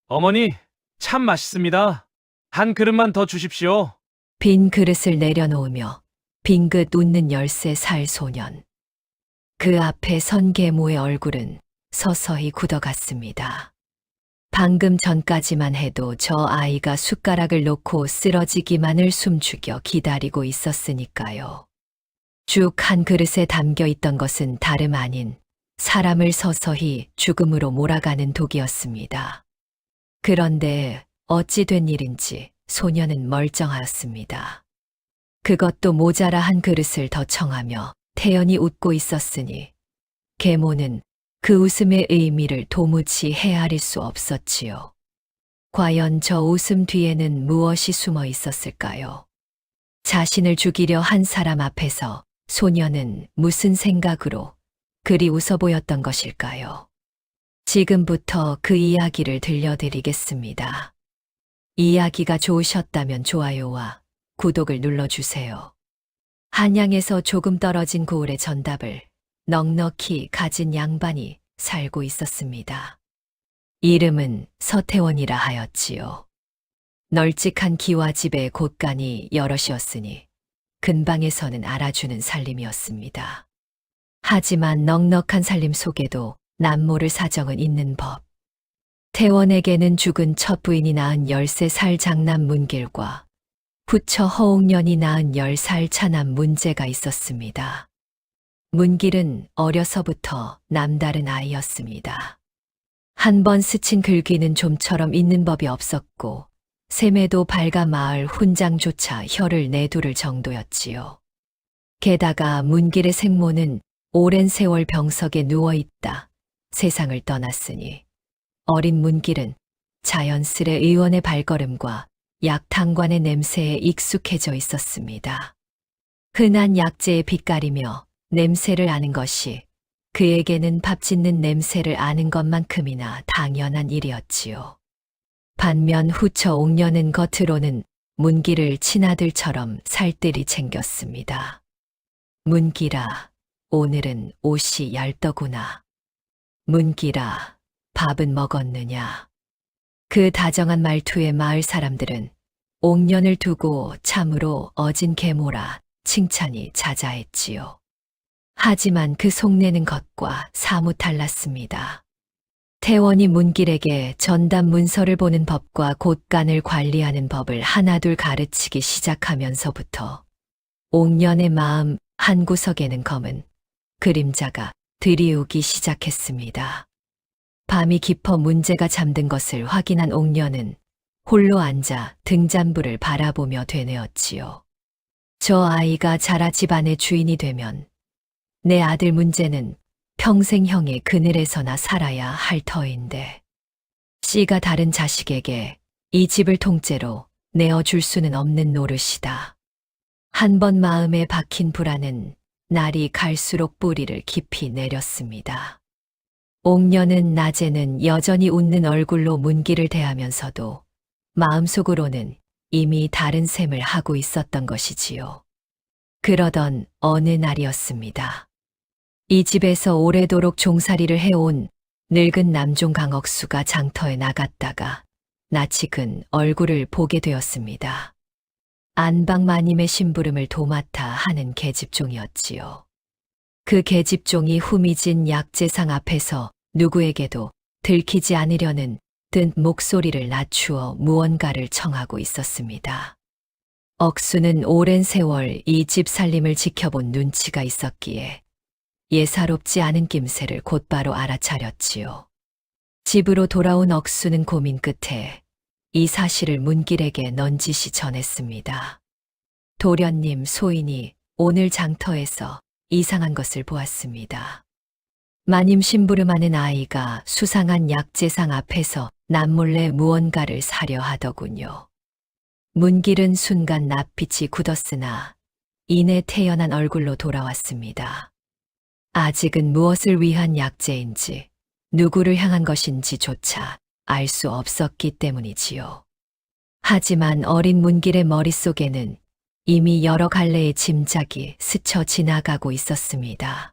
어머니, 참 맛있습니다. 한 그릇만 더 주십시오. 빈 그릇을 내려놓으며 빙긋 웃는 13살 소년. 그 앞에 선 계모의 얼굴은 서서히 굳어갔습니다. 방금 전까지만 해도 저 아이가 숟가락을 놓고 쓰러지기만을 숨죽여 기다리고 있었으니까요. 쭉 한 그릇에 담겨 있던 것은 다름 아닌 사람을 서서히 죽음으로 몰아가는 독이었습니다. 그런데 어찌 된 일인지 소녀는 멀쩡하였습니다. 그것도 모자라 한 그릇을 더 청하며 태연히 웃고 있었으니 계모는 그 웃음의 의미를 도무지 헤아릴 수 없었지요. 과연 저 웃음 뒤에는 무엇이 숨어 있었을까요? 자신을 죽이려 한 사람 앞에서 소녀는 무슨 생각으로 그리 웃어 보였던 것일까요? 지금부터 그 이야기를 들려드리겠습니다. 이야기가 좋으셨다면 좋아요와 구독을 눌러주세요. 한양에서 조금 떨어진 고을의 전답을 넉넉히 가진 양반이 살고 있었습니다. 이름은 서태원이라 하였지요. 널찍한 기와집에 곳간이 여럿이었으니 근방에서는 알아주는 살림이었습니다. 하지만 넉넉한 살림 속에도 남모를 사정은 있는 법. 태원에게는 죽은 첫 부인이 낳은 13살 장남 문길과 부처 허옥년이 낳은 10살 차남 문제가 있었습니다. 문길은 어려서부터 남다른 아이였습니다. 한 번 스친 글귀는 좀처럼 있는 법이 없었고 셈에도 발가 마을 훈장조차 혀를 내두를 정도였지요. 게다가 문길의 생모는 오랜 세월 병석에 누워있다 세상을 떠났으니 어린 문길은 자연스레 의원의 발걸음과 약탕관의 냄새에 익숙해져 있었습니다. 흔한 약재의 빛깔이며 냄새를 아는 것이 그에게는 밥 짓는 냄새를 아는 것만큼이나 당연한 일이었지요. 반면 후처 옥녀는 겉으로는 문길을 친아들처럼 살뜰히 챙겼습니다. 문길아, 오늘은 옷이 얇더구나. 문길아, 밥은 먹었느냐. 그 다정한 말투에 마을 사람들은 옥년을 두고 참으로 어진 계모라 칭찬이 자자했지요. 하지만 그 속내는 것과 사뭇 달랐습니다. 태원이 문길에게 전담 문서를 보는 법과 곳간을 관리하는 법을 하나둘 가르치기 시작하면서부터 옥년의 마음 한구석에는 검은 그림자가 드리우기 시작했습니다. 밤이 깊어 문제가 잠든 것을 확인한 옥년은 홀로 앉아 등잔불을 바라보며 되뇌었지요. 저 아이가 자라 집안의 주인이 되면 내 아들 문제는 평생 형의 그늘에서나 살아야 할 터인데 씨가 다른 자식에게 이 집을 통째로 내어줄 수는 없는 노릇이다. 한 번 마음에 박힌 불안은 날이 갈수록 뿌리를 깊이 내렸습니다. 옥녀는 낮에는 여전히 웃는 얼굴로 문길을 대하면서도 마음속으로는 이미 다른 셈을 하고 있었던 것이지요. 그러던 어느 날이었습니다. 이 집에서 오래도록 종살이를 해온 늙은 남종 강억수가 장터에 나갔다가 낯익은 얼굴을 보게 되었습니다. 안방마님의 심부름을 도맡아 하는 계집종이었지요. 그 계집종이 후미진 약재상 앞에서 누구에게도 들키지 않으려는 든 목소리를 낮추어 무언가를 청하고 있었습니다. 억수는 오랜 세월 이 집 살림을 지켜본 눈치가 있었기에 예사롭지 않은 낌새를 곧바로 알아차렸지요. 집으로 돌아온 억수는 고민 끝에 이 사실을 문길에게 넌지시 전했습니다. 도련님, 소인이 오늘 장터에서 이상한 것을 보았습니다. 마님 심부름하는 아이가 수상한 약재상 앞에서 남몰래 무언가를 사려 하더군요. 문길은 순간 낯빛이 굳었으나 이내 태연한 얼굴로 돌아왔습니다. 아직은 무엇을 위한 약재인지 누구를 향한 것인지조차 알 수 없었기 때문이지요. 하지만 어린 문길의 머릿속에는 이미 여러 갈래의 짐작이 스쳐 지나가고 있었습니다.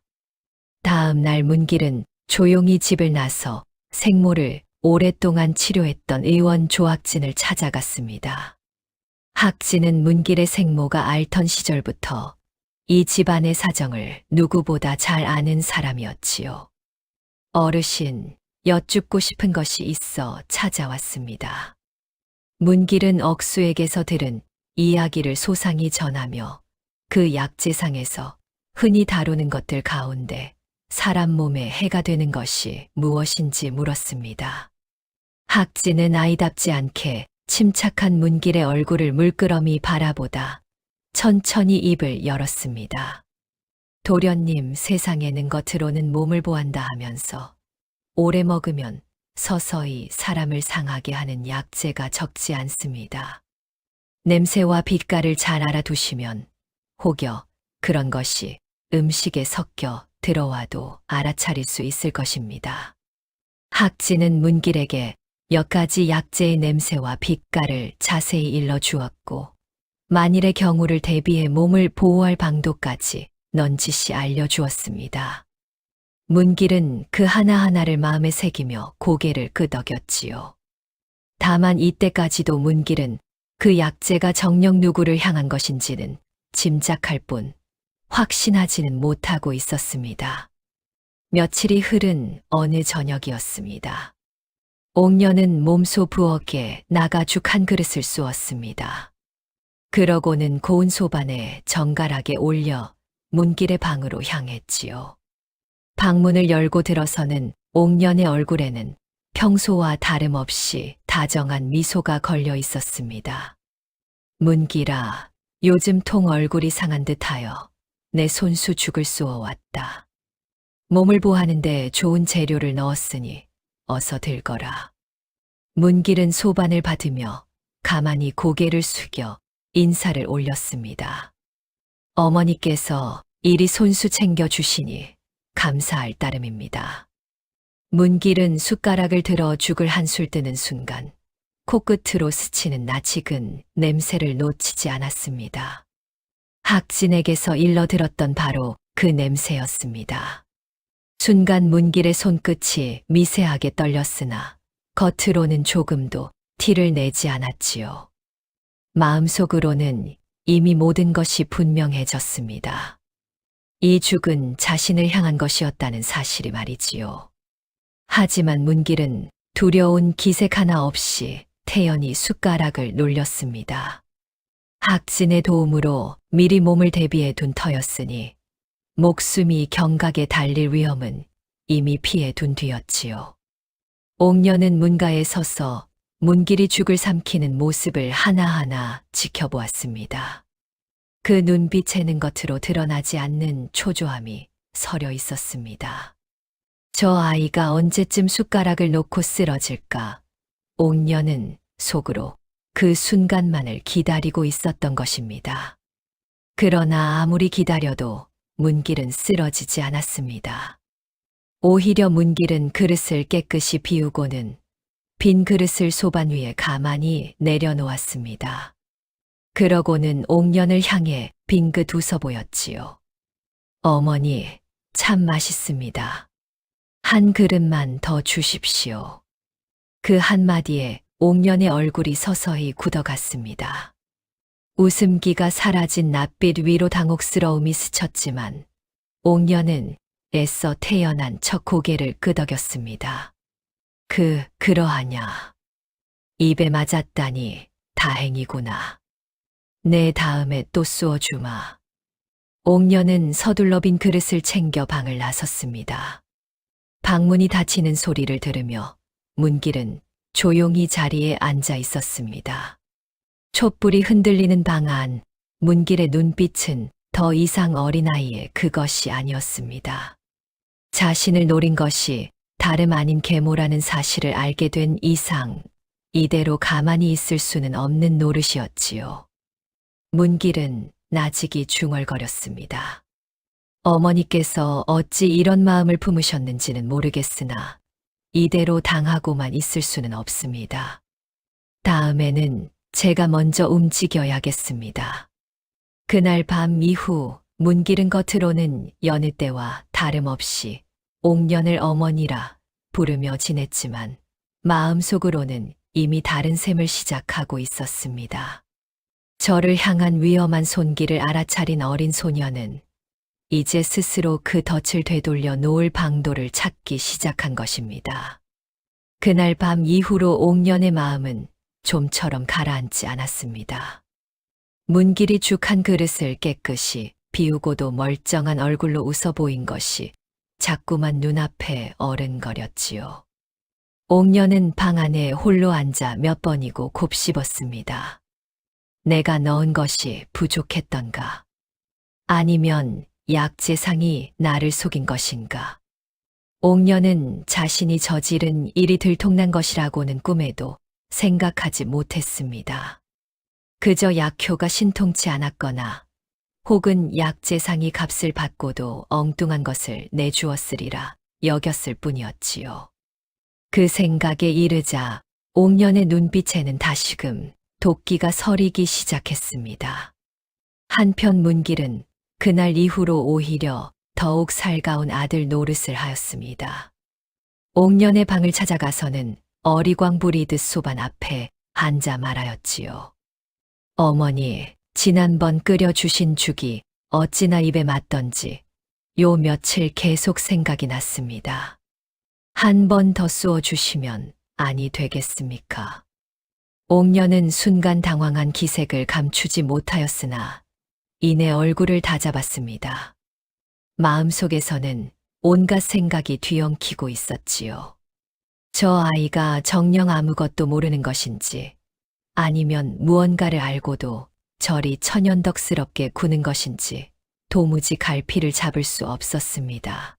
다음 날 문길은 조용히 집을 나서 생모를 오랫동안 치료했던 의원 조학진을 찾아갔습니다. 학진은 문길의 생모가 앓던 시절부터 이 집안의 사정을 누구보다 잘 아는 사람이었지요. 어르신, 여쭙고 싶은 것이 있어 찾아왔습니다. 문길은 억수에게서 들은 이야기를 소상히 전하며 그 약재상에서 흔히 다루는 것들 가운데 사람 몸에 해가 되는 것이 무엇인지 물었습니다. 학진은 아이답지 않게 침착한 문길의 얼굴을 물끄러미 바라보다 천천히 입을 열었습니다. 도련님, 세상에는 겉으로는 몸을 보한다 하면서 오래 먹으면 서서히 사람을 상하게 하는 약재가 적지 않습니다. 냄새와 빛깔을 잘 알아두시면 혹여 그런 것이 음식에 섞여 들어와도 알아차릴 수 있을 것입니다. 학진은 문길에게 몇 가지 약재의 냄새와 빛깔을 자세히 일러주었고 만일의 경우를 대비해 몸을 보호할 방도까지 넌지시 알려주었습니다. 문길은 그 하나하나를 마음에 새기며 고개를 끄덕였지요. 다만 이때까지도 문길은 그 약재가 정녕 누구를 향한 것인지는 짐작할 뿐 확신하지는 못하고 있었습니다. 며칠이 흐른 어느 저녁이었습니다. 옥녀는 몸소 부엌에 나가 죽 한 그릇을 쑤었습니다. 그러고는 고운 소반에 정갈하게 올려 문길의 방으로 향했지요. 방문을 열고 들어서는 옥년의 얼굴에는 평소와 다름없이 다정한 미소가 걸려 있었습니다. 문길아, 요즘 통 얼굴이 상한 듯하여 내 손수 죽을 쑤어왔다. 몸을 보하는데 좋은 재료를 넣었으니 어서 들거라. 문길은 소반을 받으며 가만히 고개를 숙여 인사를 올렸습니다. 어머니께서 이리 손수 챙겨주시니 감사할 따름입니다. 문길은 숟가락을 들어 죽을 한술 뜨는 순간 코끝으로 스치는 낯익은 냄새를 놓치지 않았습니다. 학진에게서 일러 들었던 바로 그 냄새였습니다. 순간 문길의 손끝이 미세하게 떨렸으나 겉으로는 조금도 티를 내지 않았지요. 마음속으로는 이미 모든 것이 분명해졌습니다. 이 죽은 자신을 향한 것이었다는 사실이 말이지요. 하지만 문길은 두려운 기색 하나 없이 태연히 숟가락을 놀렸습니다. 학진의 도움으로 미리 몸을 대비해 둔 터였으니 목숨이 경각에 달릴 위험은 이미 피해 둔 뒤였지요. 옥녀는 문가에 서서 문길이 죽을 삼키는 모습을 하나하나 지켜보았습니다. 그 눈빛에는 겉으로 드러나지 않는 초조함이 서려 있었습니다. 저 아이가 언제쯤 숟가락을 놓고 쓰러질까? 옥녀는 속으로 그 순간만을 기다리고 있었던 것입니다. 그러나 아무리 기다려도 문길은 쓰러지지 않았습니다. 오히려 문길은 그릇을 깨끗이 비우고는 빈 그릇을 소반 위에 가만히 내려놓았습니다. 그러고는 옥년을 향해 빙긋 웃어 보였지요. 어머니, 참 맛있습니다. 한 그릇만 더 주십시오. 그 한마디에 옥년의 얼굴이 서서히 굳어갔습니다. 웃음기가 사라진 낯빛 위로 당혹스러움이 스쳤지만 옥년은 애써 태연한 척 고개를 끄덕였습니다. 그러하냐. 입에 맞았다니 다행이구나. 내 다음에 또 쏘어주마. 옥년은 서둘러 빈 그릇을 챙겨 방을 나섰습니다. 방문이 닫히는 소리를 들으며 문길은 조용히 자리에 앉아 있었습니다. 촛불이 흔들리는 방 안, 문길의 눈빛은 더 이상 어린아이의 그것이 아니었습니다. 자신을 노린 것이 다름 아닌 계모라는 사실을 알게 된 이상 이대로 가만히 있을 수는 없는 노릇이었지요. 문길은 나직이 중얼거렸습니다. 어머니께서 어찌 이런 마음을 품으셨는지는 모르겠으나 이대로 당하고만 있을 수는 없습니다. 다음에는 제가 먼저 움직여야겠습니다. 그날 밤 이후 문길은 겉으로는 여느 때와 다름없이 옥년을 어머니라 부르며 지냈지만 마음속으로는 이미 다른 셈을 시작하고 있었습니다. 저를 향한 위험한 손길을 알아차린 어린 소녀는 이제 스스로 그 덫을 되돌려 놓을 방도를 찾기 시작한 것입니다. 그날 밤 이후로 옥년의 마음은 좀처럼 가라앉지 않았습니다. 문길이 죽한 그릇을 깨끗이 비우고도 멀쩡한 얼굴로 웃어 보인 것이 자꾸만 눈앞에 어른거렸지요. 옥년은 방 안에 홀로 앉아 몇 번이고 곱씹었습니다. 내가 넣은 것이 부족했던가? 아니면 약재상이 나를 속인 것인가? 옥년은 자신이 저지른 일이 들통난 것이라고는 꿈에도 생각하지 못했습니다. 그저 약효가 신통치 않았거나 혹은 약재상이 값을 받고도 엉뚱한 것을 내주었으리라 여겼을 뿐이었지요. 그 생각에 이르자 옥년의 눈빛에는 다시금 도끼가 서리기 시작했습니다. 한편 문길은 그날 이후로 오히려 더욱 살가운 아들 노릇을 하였습니다. 옥년의 방을 찾아가서는 어리광 부리듯 소반 앞에 앉아 말하였지요. 어머니, 지난번 끓여주신 죽이 어찌나 입에 맞던지 요 며칠 계속 생각이 났습니다. 한 번 더 쏘어주시면 아니 되겠습니까? 옥년은 순간 당황한 기색을 감추지 못하였으나 이내 얼굴을 다잡았습니다. 마음속에서는 온갖 생각이 뒤엉키고 있었지요. 저 아이가 정녕 아무것도 모르는 것인지 아니면 무언가를 알고도 저리 천연덕스럽게 구는 것인지 도무지 갈피를 잡을 수 없었습니다.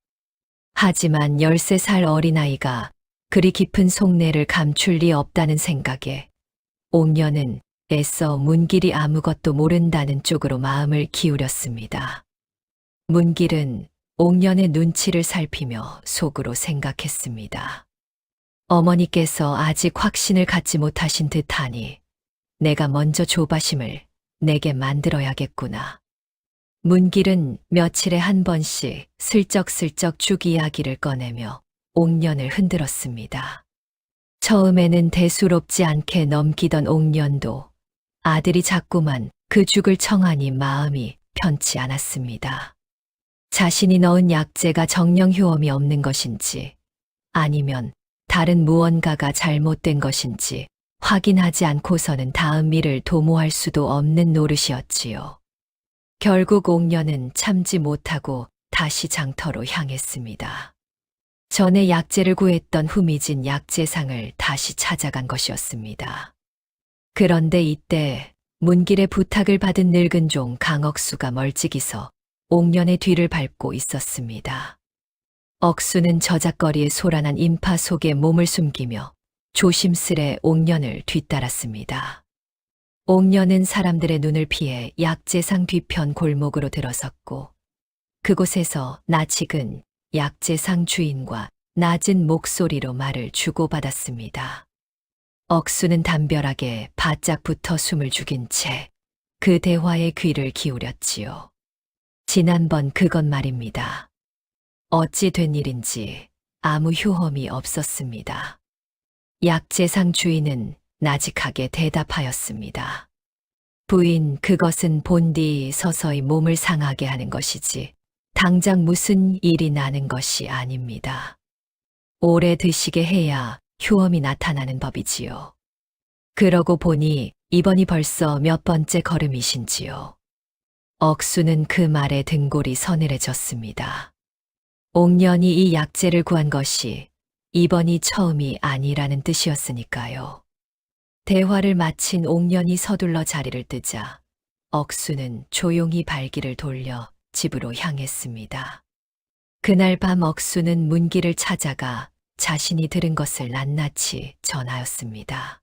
하지만 13살 어린아이가 그리 깊은 속내를 감출 리 없다는 생각에 옥년은 애써 문길이 아무것도 모른다는 쪽으로 마음을 기울였습니다. 문길은 옥년의 눈치를 살피며 속으로 생각했습니다. 어머니께서 아직 확신을 갖지 못하신 듯하니 내가 먼저 조바심을 내게 만들어야겠구나. 문길은 며칠에 한 번씩 슬쩍슬쩍 죽 이야기를 꺼내며 옥년을 흔들었습니다. 처음에는 대수롭지 않게 넘기던 옥년도 아들이 자꾸만 그 죽을 청하니 마음이 편치 않았습니다. 자신이 넣은 약재가 정령 효험이 없는 것인지 아니면 다른 무언가가 잘못된 것인지 확인하지 않고서는 다음 일을 도모할 수도 없는 노릇이었지요. 결국 옥년은 참지 못하고 다시 장터로 향했습니다. 전에 약재를 구했던 후미진 약재상을 다시 찾아간 것이었습니다. 그런데 이때 문길의 부탁을 받은 늙은 종 강억수가 멀찍이서 옥년의 뒤를 밟고 있었습니다. 억수는 저작거리에 소란한 인파 속에 몸을 숨기며 조심스레 옥년을 뒤따랐습니다. 옥년은 사람들의 눈을 피해 약재상 뒤편 골목으로 들어섰고 그곳에서 낯익은 약재상 주인과 낮은 목소리로 말을 주고받았습니다. 억수는 담벼락에 바짝 붙어 숨을 죽인 채 그 대화에 귀를 기울였지요. 지난번 그건 말입니다. 어찌 된 일인지 아무 효험이 없었습니다. 약재상 주인은 나직하게 대답하였습니다. 부인, 그것은 본디 서서히 몸을 상하게 하는 것이지 당장 무슨 일이 나는 것이 아닙니다. 오래 드시게 해야 효험이 나타나는 법이지요. 그러고 보니 이번이 벌써 몇 번째 걸음이신지요. 억수는 그 말에 등골이 서늘해졌습니다. 옥년이 이 약재를 구한 것이 이번이 처음이 아니라는 뜻이었으니까요. 대화를 마친 옥년이 서둘러 자리를 뜨자 억수는 조용히 발길을 돌려 집으로 향했습니다. 그날 밤 억수는 문길을 찾아가 자신이 들은 것을 낱낱이 전하였습니다.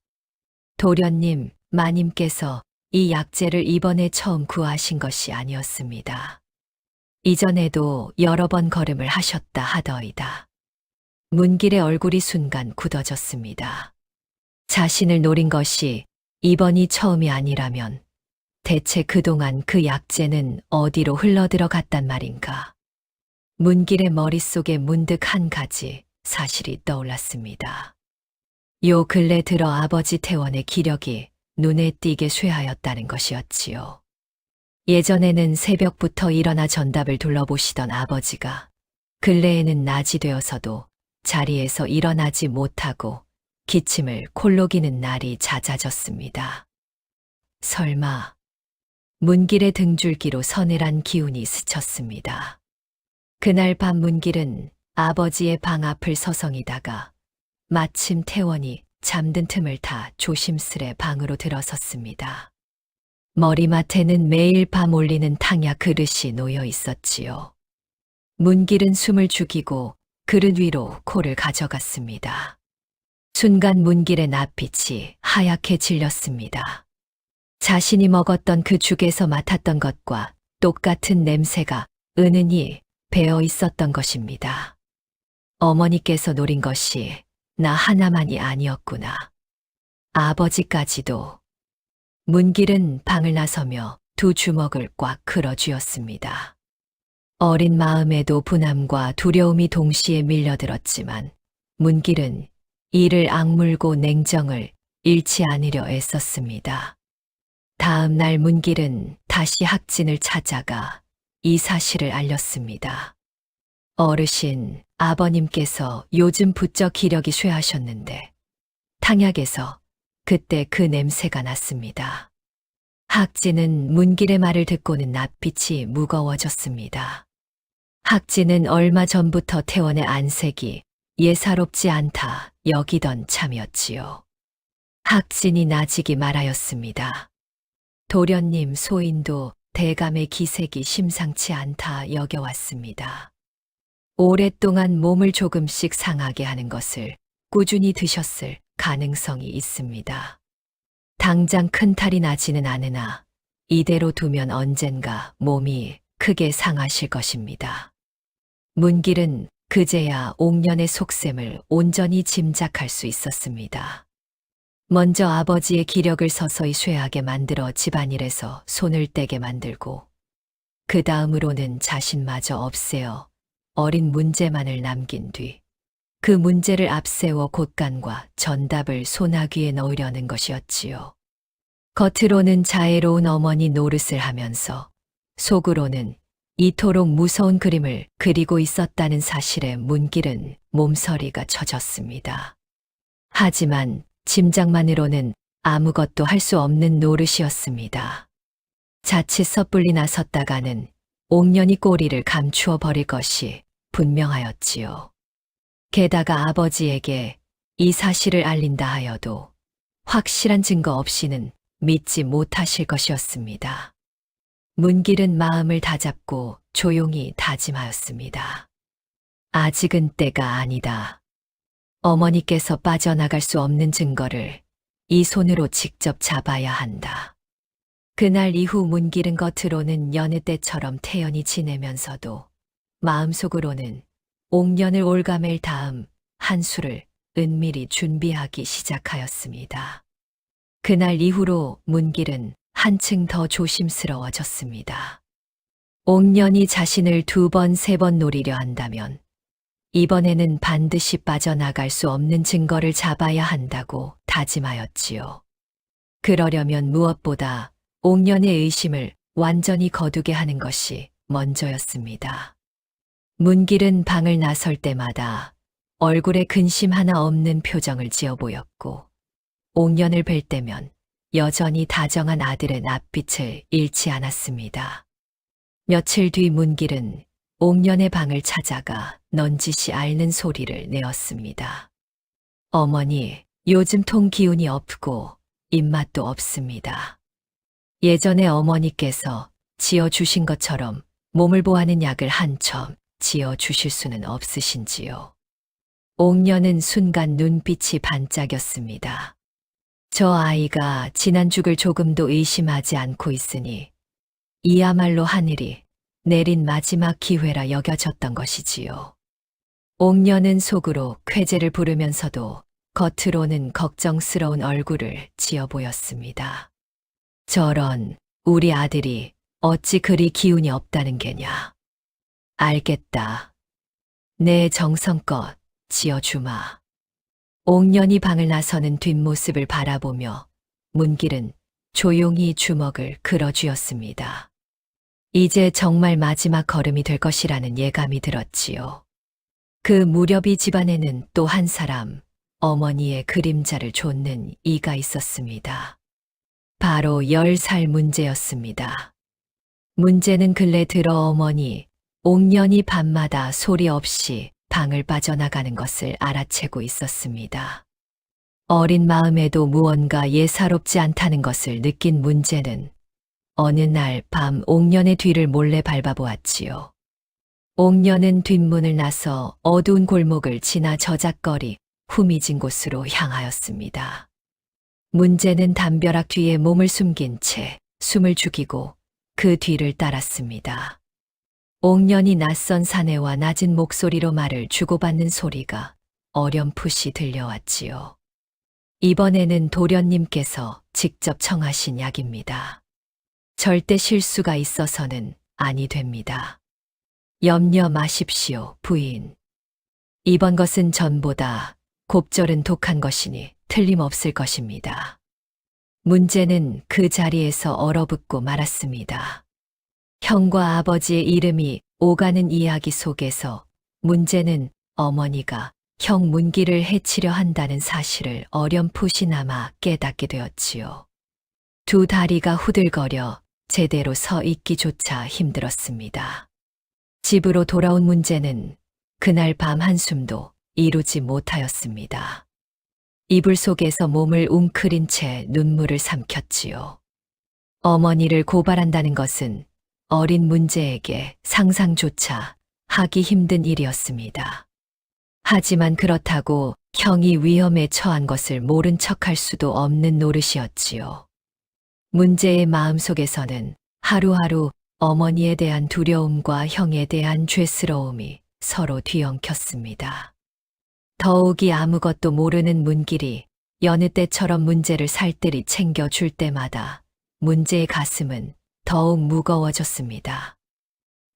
도련님, 마님께서 이 약재를 이번에 처음 구하신 것이 아니었습니다. 이전에도 여러 번 걸음을 하셨다 하더이다. 문길의 얼굴이 순간 굳어졌습니다. 자신을 노린 것이 이번이 처음이 아니라면 대체 그동안 그 약재는 어디로 흘러들어갔단 말인가. 문길의 머릿속에 문득 한 가지 사실이 떠올랐습니다. 요 근래 들어 아버지 퇴원의 기력이 눈에 띄게 쇠하였다는 것이었지요. 예전에는 새벽부터 일어나 전답을 둘러보시던 아버지가 근래에는 낮이 되어서도 자리에서 일어나지 못하고 기침을 콜록이는 날이 잦아졌습니다. 설마 문길의 등줄기로 서늘한 기운이 스쳤습니다. 그날 밤 문길은 아버지의 방 앞을 서성이다가 마침 태원이 잠든 틈을 타 조심스레 방으로 들어섰습니다. 머리맡에는 매일 밤 올리는 탕야 그릇이 놓여 있었지요. 문길은 숨을 죽이고 그릇 위로 코를 가져갔습니다. 순간 문길의 낯빛이 하얗게 질렸습니다. 자신이 먹었던 그 죽에서 맡았던 것과 똑같은 냄새가 은은히 배어 있었던 것입니다. 어머니께서 노린 것이 나 하나만이 아니었구나. 아버지까지도. 문길은 방을 나서며 두 주먹을 꽉 끌어쥐었습니다. 어린 마음에도 분함과 두려움이 동시에 밀려들었지만 문길은 이를 악물고 냉정을 잃지 않으려 애썼습니다. 다음 날 문길은 다시 학진을 찾아가 이 사실을 알렸습니다. 어르신, 아버님께서 요즘 부쩍 기력이 쇠하셨는데 탕약에서 그때 그 냄새가 났습니다. 학진은 문길의 말을 듣고는 낯빛이 무거워졌습니다. 학진은 얼마 전부터 태원의 안색이 예사롭지 않다 여기던 참이었지요. 학진이 나지기 말하였습니다. 도련님 소인도 대감의 기색이 심상치 않다 여겨왔습니다. 오랫동안 몸을 조금씩 상하게 하는 것을 꾸준히 드셨을 가능성이 있습니다. 당장 큰 탈이 나지는 않으나 이대로 두면 언젠가 몸이 크게 상하실 것입니다. 문길은 그제야 옥년의 속셈을 온전히 짐작할 수 있었습니다. 먼저 아버지의 기력을 서서히 쇠하게 만들어 집안일에서 손을 떼게 만들고 그 다음으로는 자신마저 없애어 어린 문제만을 남긴 뒤 그 문제를 앞세워 곳간과 전답을 소나귀에 넣으려는 것이었지요. 겉으로는 자애로운 어머니 노릇을 하면서 속으로는 이토록 무서운 그림을 그리고 있었다는 사실에 문길은 몸서리가 쳐졌습니다. 하지만 짐작만으로는 아무것도 할 수 없는 노릇이었습니다. 자칫 섣불리 나섰다가는 옥년이 꼬리를 감추어 버릴 것이 분명하였지요. 게다가 아버지에게 이 사실을 알린다 하여도 확실한 증거 없이는 믿지 못하실 것이었습니다. 문길은 마음을 다잡고 조용히 다짐하였습니다. 아직은 때가 아니다. 어머니께서 빠져나갈 수 없는 증거를 이 손으로 직접 잡아야 한다. 그날 이후 문길은 겉으로는 여느 때처럼 태연히 지내면서도 마음속으로는 옥년을 올가맬 다음 한 수를 은밀히 준비하기 시작하였습니다. 그날 이후로 문길은 한층 더 조심스러워졌습니다. 옥년이 자신을 2번, 3번 노리려 한다면 이번에는 반드시 빠져나갈 수 없는 증거를 잡아야 한다고 다짐하였지요. 그러려면 무엇보다 옥년의 의심을 완전히 거두게 하는 것이 먼저였습니다. 문길은 방을 나설 때마다 얼굴에 근심 하나 없는 표정을 지어 보였고 옥년을 뵐 때면 여전히 다정한 아들의 낯빛을 잃지 않았습니다. 며칠 뒤 문길은 옥년의 방을 찾아가 넌지시 앓는 소리를 내었습니다. 어머니, 요즘 통 기운이 없고 입맛도 없습니다. 예전에 어머니께서 지어주신 것처럼 몸을 보하는 약을 한 점 지어주실 수는 없으신지요? 옥년은 순간 눈빛이 반짝였습니다. 저 아이가 지난 죽을 조금도 의심하지 않고 있으니 이야말로 하늘이 내린 마지막 기회라 여겨졌던 것이지요. 옥년은 속으로 쾌재를 부르면서도 겉으로는 걱정스러운 얼굴을 지어 보였습니다. 저런 우리 아들이 어찌 그리 기운이 없다는 게냐. 알겠다. 내 정성껏 지어주마. 옥년이 방을 나서는 뒷모습을 바라보며 문길은 조용히 주먹을 그어쥐었습니다. 이제 정말 마지막 걸음이 될 것이라는 예감이 들었지요. 그 무렵이 집안에는 또 한 사람, 어머니의 그림자를 좇는 이가 있었습니다. 바로 10살 문제였습니다. 문제는 근래 들어 어머니, 옥년이 밤마다 소리 없이 방을 빠져나가는 것을 알아채고 있었습니다. 어린 마음에도 무언가 예사롭지 않다는 것을 느낀 문제는 어느 날 밤 옥년의 뒤를 몰래 밟아보았지요. 옥년은 뒷문을 나서 어두운 골목을 지나 저작거리 후미진 곳으로 향하였습니다. 문제는 담벼락 뒤에 몸을 숨긴 채 숨을 죽이고 그 뒤를 따랐습니다. 옥년이 낯선 사내와 낮은 목소리로 말을 주고받는 소리가 어렴풋이 들려왔지요. 이번에는 도련님께서 직접 청하신 약입니다. 절대 실수가 있어서는 아니 됩니다. 염려 마십시오, 부인. 이번 것은 전보다 곱절은 독한 것이니 틀림없을 것입니다. 문제는 그 자리에서 얼어붙고 말았습니다. 형과 아버지의 이름이 오가는 이야기 속에서 문제는 어머니가 형 문기를 해치려 한다는 사실을 어렴풋이나마 깨닫게 되었지요. 두 다리가 후들거려 제대로 서 있기조차 힘들었습니다. 집으로 돌아온 문제는 그날 밤 한숨도 이루지 못하였습니다. 이불 속에서 몸을 웅크린 채 눈물을 삼켰지요. 어머니를 고발한다는 것은 어린 문제에게 상상조차 하기 힘든 일이었습니다. 하지만 그렇다고 형이 위험에 처한 것을 모른 척할 수도 없는 노릇이었지요. 문제의 마음속에서는 하루하루 어머니에 대한 두려움과 형에 대한 죄스러움이 서로 뒤엉켰습니다. 더욱이 아무것도 모르는 문길이 여느 때처럼 문제를 살뜰히 챙겨줄 때마다 문제의 가슴은 더욱 무거워졌습니다.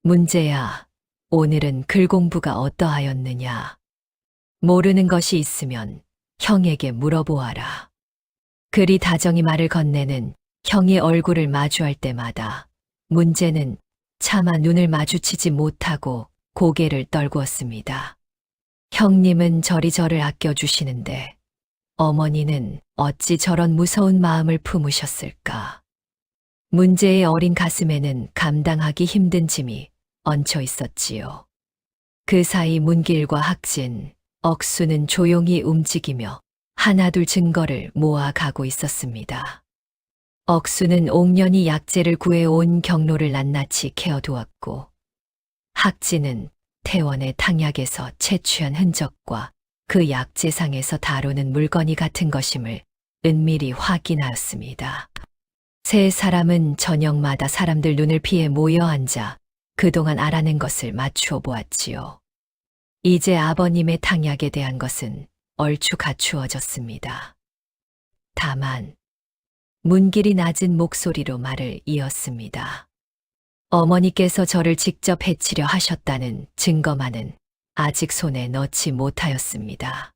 문제야, 오늘은 글 공부가 어떠하였느냐? 모르는 것이 있으면 형에게 물어보아라. 그리 다정히 말을 건네는 형의 얼굴을 마주할 때마다 문제는 차마 눈을 마주치지 못하고 고개를 떨구었습니다. 형님은 저리 저를 아껴주시는데 어머니는 어찌 저런 무서운 마음을 품으셨을까? 문제의 어린 가슴에는 감당하기 힘든 짐이 얹혀 있었지요. 그 사이 문길과 학진, 억수는 조용히 움직이며 하나둘 증거를 모아가고 있었습니다. 억수는 옥년이 약재를 구해온 경로를 낱낱이 캐어두었고, 학진은 태원의 탕약에서 채취한 흔적과 그 약재상에서 다루는 물건이 같은 것임을 은밀히 확인하였습니다. 세 사람은 저녁마다 사람들 눈을 피해 모여 앉아 그동안 알아낸 것을 맞추어 보았지요. 이제 아버님의 탕약에 대한 것은 얼추 갖추어졌습니다. 다만 문길이 낮은 목소리로 말을 이었습니다. 어머니께서 저를 직접 해치려 하셨다는 증거만은 아직 손에 넣지 못하였습니다.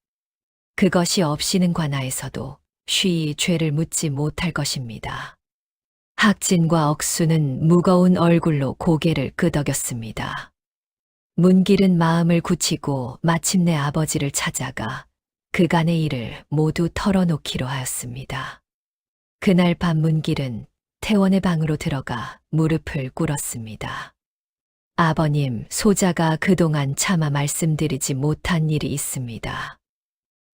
그것이 없이는 관하에서도 쉬이 죄를 묻지 못할 것입니다. 학진과 억수는 무거운 얼굴로 고개를 끄덕였습니다. 문길은 마음을 굳히고 마침내 아버지를 찾아가 그간의 일을 모두 털어놓기로 하였습니다. 그날 밤 문길은 태원의 방으로 들어가 무릎을 꿇었습니다. 아버님, 소자가 그동안 차마 말씀드리지 못한 일이 있습니다.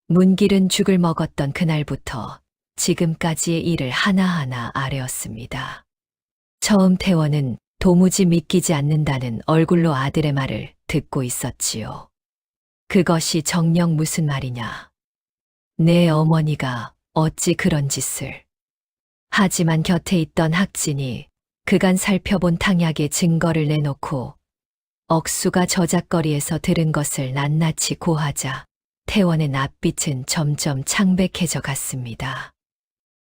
문길은 죽을 먹었던 그날부터 지금까지의 일을 하나하나 아뢰었습니다. 처음 태원은 도무지 믿기지 않는다는 얼굴로 아들의 말을 듣고 있었지요. 그것이 정녕 무슨 말이냐. 내 어머니가 어찌 그런 짓을. 하지만 곁에 있던 학진이 그간 살펴본 탕약의 증거를 내놓고 억수가 저작거리에서 들은 것을 낱낱이 고하자 태원의 낯빛은 점점 창백해져 갔습니다.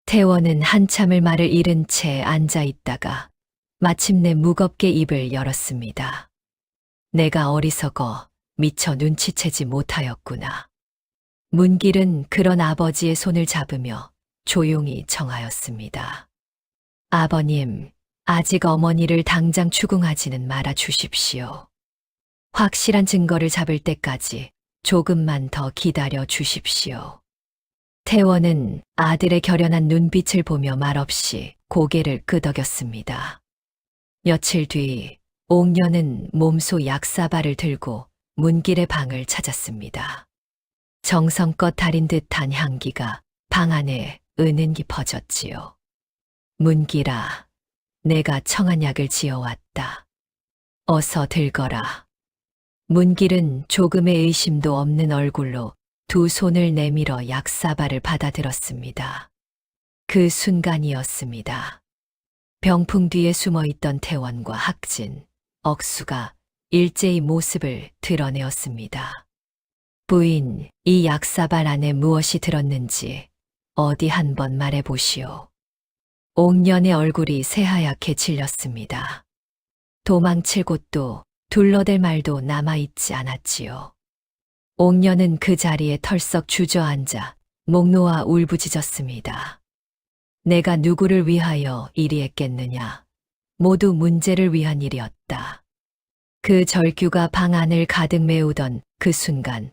태원은 한참을 말을 잃은 채 앉아 있다가 마침내 무겁게 입을 열었습니다. 내가 어리석어 미처 눈치채지 못하였구나. 문길은 그런 아버지의 손을 잡으며 조용히 청하였습니다. 아버님, 아직 어머니를 당장 추궁하지는 말아 주십시오. 확실한 증거를 잡을 때까지 조금만 더 기다려 주십시오. 태원은 아들의 결연한 눈빛을 보며 말없이 고개를 끄덕였습니다. 며칠 뒤 옥녀는 몸소 약사발을 들고 문길의 방을 찾았습니다. 정성껏 달인 듯한 향기가 방 안에 은은히 퍼졌지요. 문길아, 내가 청한 약을 지어왔다. 어서 들거라. 문길은 조금의 의심도 없는 얼굴로 두 손을 내밀어 약사발을 받아들었습니다. 그 순간이었습니다. 병풍 뒤에 숨어있던 태원과 학진, 억수가 일제히 모습을 드러내었습니다. 부인, 이 약사발 안에 무엇이 들었는지 어디 한번 말해보시오. 옥년의 얼굴이 새하얗게 질렸습니다. 도망칠 곳도 둘러댈 말도 남아있지 않았지요. 옥년은 그 자리에 털썩 주저앉아 목 놓아 울부짖었습니다. 내가 누구를 위하여 이리 했겠느냐. 모두 문제를 위한 일이었다. 그 절규가 방 안을 가득 메우던 그 순간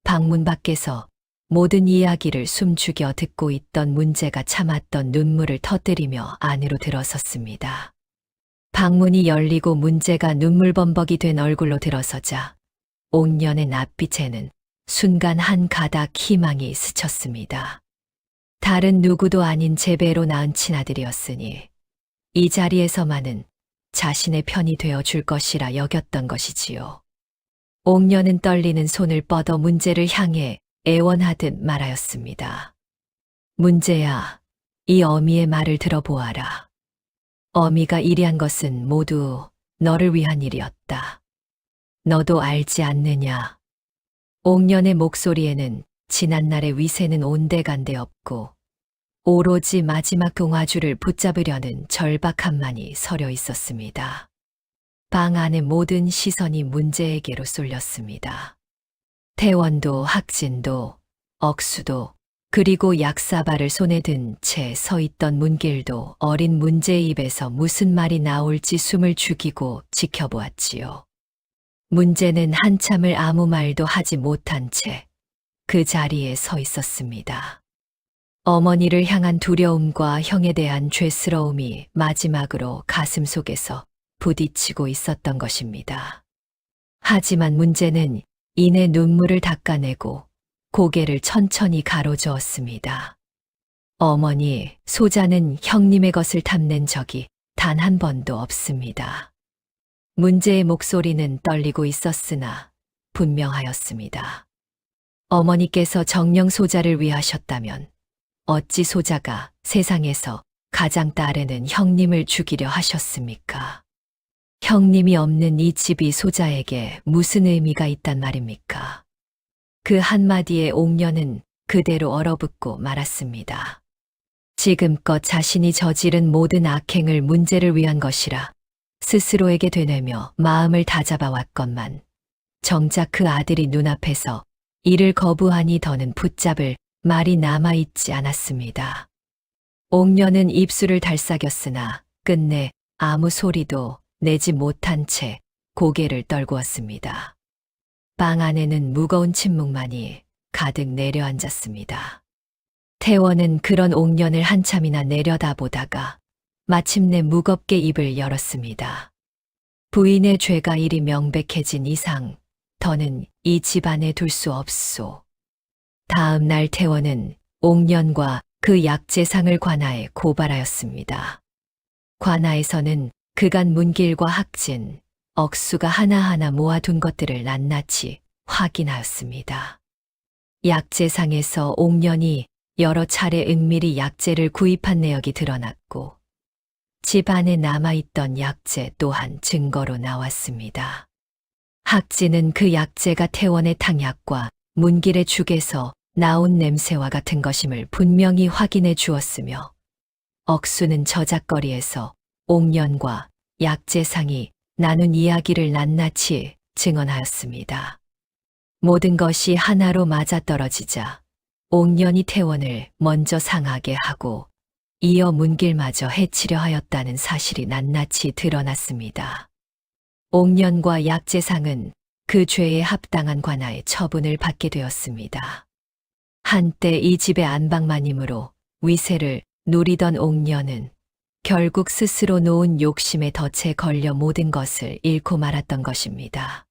방문 밖에서 모든 이야기를 숨죽여 듣고 있던 문제가 참았던 눈물을 터뜨리며 안으로 들어섰습니다. 방문이 열리고 문제가 눈물범벅이 된 얼굴로 들어서자 옥년의 낯빛에는 순간 한 가닥 희망이 스쳤습니다. 다른 누구도 아닌 제 배로 낳은 친아들이었으니 이 자리에서만은 자신의 편이 되어 줄 것이라 여겼던 것이지요. 옥년은 떨리는 손을 뻗어 문제를 향해 애원하듯 말하였습니다. 문제야, 이 어미의 말을 들어보아라. 어미가 이리 한 것은 모두 너를 위한 일이었다. 너도 알지 않느냐. 옥년의 목소리에는 지난날의 위세는 온데간데 없고 오로지 마지막 동화줄을 붙잡으려는 절박함만이 서려 있었습니다. 방 안의 모든 시선이 문제에게로 쏠렸습니다. 태원도 학진도 억수도 그리고 약사발을 손에 든 채 서 있던 문길도 어린 문제의 입에서 무슨 말이 나올지 숨을 죽이고 지켜보았지요. 문제는 한참을 아무 말도 하지 못한 채 그 자리에 서 있었습니다. 어머니를 향한 두려움과 형에 대한 죄스러움이 마지막으로 가슴 속에서 부딪히고 있었던 것입니다. 하지만 문제는 이내 눈물을 닦아내고 고개를 천천히 가로저었습니다. 어머니, 소자는 형님의 것을 탐낸 적이 단 한 번도 없습니다. 문제의 목소리는 떨리고 있었으나 분명하였습니다. 어머니께서 정녕 소자를 위하셨다면 어찌 소자가 세상에서 가장 딸에는 형님을 죽이려 하셨습니까? 형님이 없는 이 집이 소자에게 무슨 의미가 있단 말입니까? 그 한마디에 옥년은 그대로 얼어붙고 말았습니다. 지금껏 자신이 저지른 모든 악행을 문제를 위한 것이라 스스로에게 되뇌며 마음을 다잡아 왔건만 정작 그 아들이 눈앞에서 이를 거부하니 더는 붙잡을 말이 남아있지 않았습니다. 옥년은 입술을 달싹였으나 끝내 아무 소리도 내지 못한 채 고개를 떨구었습니다. 방 안에는 무거운 침묵만이 가득 내려앉았습니다. 태원은 그런 옥년을 한참이나 내려다보다가 마침내 무겁게 입을 열었습니다. 부인의 죄가 이리 명백해진 이상 더는 이 집안에 둘 수 없소. 다음 날 태원은 옥년과 그 약재상을 관하에 고발하였습니다. 관하에서는 그간 문길과 학진, 억수가 하나하나 모아둔 것들을 낱낱이 확인하였습니다. 약재상에서 옥년이 여러 차례 은밀히 약재를 구입한 내역이 드러났고 집 안에 남아있던 약재 또한 증거로 나왔습니다. 학진은 그 약재가 태원의 탕약과 문길의 죽에서 나온 냄새와 같은 것임을 분명히 확인해 주었으며 억수는 저작거리에서 옥년과 약재상이 나눈 이야기를 낱낱이 증언하였습니다. 모든 것이 하나로 맞아떨어지자 옥년이 태원을 먼저 상하게 하고 이어 문길마저 해치려 하였다는 사실이 낱낱이 드러났습니다. 옥년과 약재상은 그 죄에 합당한 관하에 처분을 받게 되었습니다. 한때 이 집의 안방마님으로 위세를 누리던 옥년은 결국 스스로 놓은 욕심의 덫에 걸려 모든 것을 잃고 말았던 것입니다.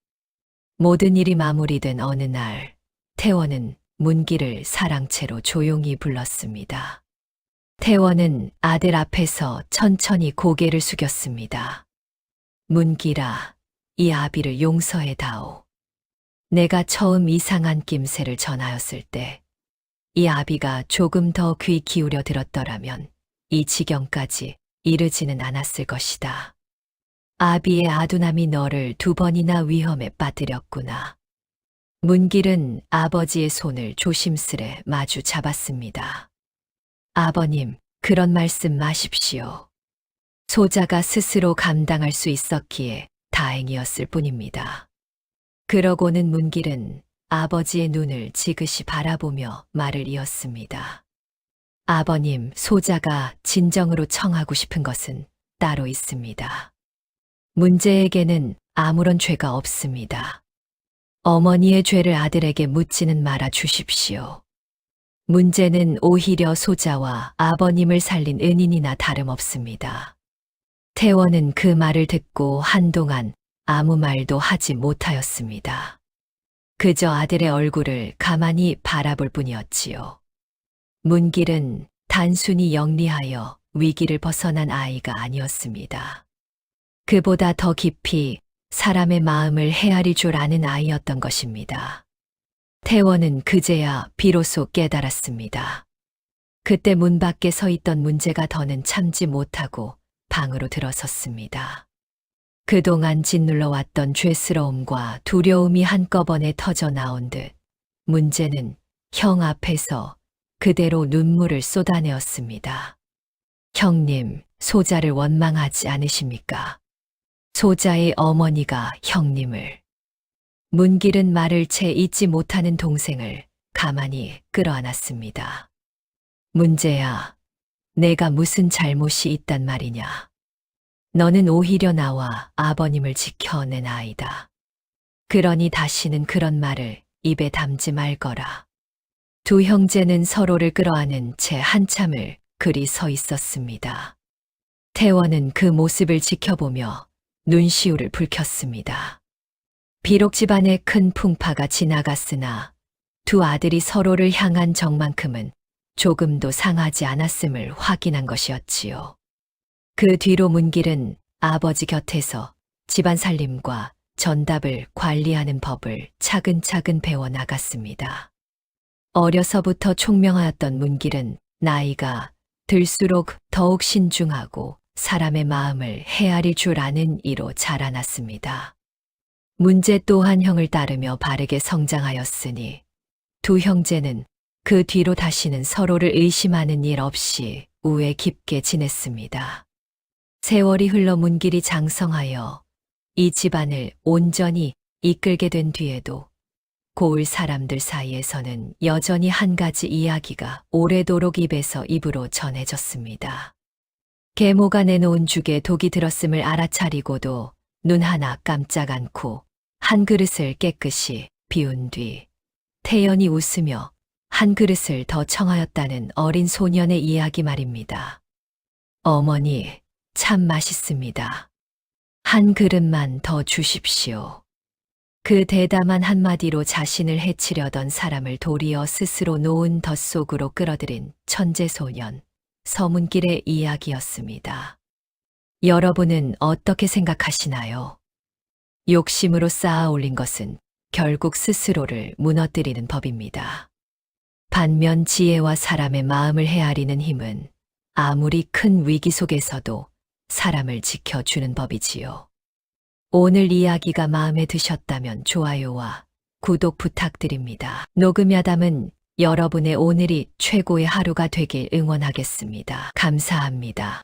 모든 일이 마무리된 어느 날, 태원은 문길을 사랑채로 조용히 불렀습니다. 태원은 아들 앞에서 천천히 고개를 숙였습니다. 문길아, 이 아비를 용서해다오. 내가 처음 이상한 낌새를 전하였을 때, 이 아비가 조금 더 귀 기울여 들었더라면 이 지경까지 이르지는 않았을 것이다. 아비의 아두남이 너를 2번이나 위험에 빠뜨렸구나. 문길은 아버지의 손을 조심스레 마주 잡았습니다. 아버님, 그런 말씀 마십시오. 소자가 스스로 감당할 수 있었기에 다행이었을 뿐입니다. 그러고는 문길은 아버지의 눈을 지그시 바라보며 말을 이었습니다. 아버님, 소자가 진정으로 청하고 싶은 것은 따로 있습니다. 문제에게는 아무런 죄가 없습니다. 어머니의 죄를 아들에게 묻지는 말아 주십시오. 문제는 오히려 소자와 아버님을 살린 은인이나 다름없습니다. 태원은 그 말을 듣고 한동안 아무 말도 하지 못하였습니다. 그저 아들의 얼굴을 가만히 바라볼 뿐이었지요. 문길은 단순히 영리하여 위기를 벗어난 아이가 아니었습니다. 그보다 더 깊이 사람의 마음을 헤아릴 줄 아는 아이였던 것입니다. 태원은 그제야 비로소 깨달았습니다. 그때 문 밖에 서 있던 문제가 더는 참지 못하고 방으로 들어섰습니다. 그동안 짓눌러 왔던 죄스러움과 두려움이 한꺼번에 터져 나온 듯 문제는 형 앞에서 그대로 눈물을 쏟아내었습니다. 형님, 소자를 원망하지 않으십니까? 소자의 어머니가 형님을. 문길은 말을 채 잊지 못하는 동생을 가만히 끌어안았습니다. 문제야, 내가 무슨 잘못이 있단 말이냐. 너는 오히려 나와 아버님을 지켜낸 아이다. 그러니 다시는 그런 말을 입에 담지 말거라. 두 형제는 서로를 끌어안은 채 한참을 그리 서 있었습니다. 태원은 그 모습을 지켜보며 눈시울을 붉혔습니다. 비록 집안에 큰 풍파가 지나갔으나 두 아들이 서로를 향한 정만큼은 조금도 상하지 않았음을 확인한 것이었지요. 그 뒤로 문길은 아버지 곁에서 집안 살림과 전답을 관리하는 법을 차근차근 배워나갔습니다. 어려서부터 총명하였던 문길은 나이가 들수록 더욱 신중하고 사람의 마음을 헤아릴 줄 아는 이로 자라났습니다. 문제 또한 형을 따르며 바르게 성장하였으니 두 형제는 그 뒤로 다시는 서로를 의심하는 일 없이 우애 깊게 지냈습니다. 세월이 흘러 문길이 장성하여 이 집안을 온전히 이끌게 된 뒤에도 고을 사람들 사이에서는 여전히 한 가지 이야기가 오래도록 입에서 입으로 전해졌습니다. 계모가 내놓은 죽에 독이 들었음을 알아차리고도 눈 하나 깜짝 않고 한 그릇을 깨끗이 비운 뒤 태연이 웃으며 한 그릇을 더 청하였다는 어린 소년의 이야기 말입니다. 어머니, 참 맛있습니다. 한 그릇만 더 주십시오. 그 대담한 한마디로 자신을 해치려던 사람을 도리어 스스로 놓은 덫 속으로 끌어들인 천재소년, 서문길의 이야기였습니다. 여러분은 어떻게 생각하시나요? 욕심으로 쌓아 올린 것은 결국 스스로를 무너뜨리는 법입니다. 반면 지혜와 사람의 마음을 헤아리는 힘은 아무리 큰 위기 속에서도 사람을 지켜주는 법이지요. 오늘 이야기가 마음에 드셨다면 좋아요와 구독 부탁드립니다. 녹음야담은 여러분의 오늘이 최고의 하루가 되길 응원하겠습니다. 감사합니다.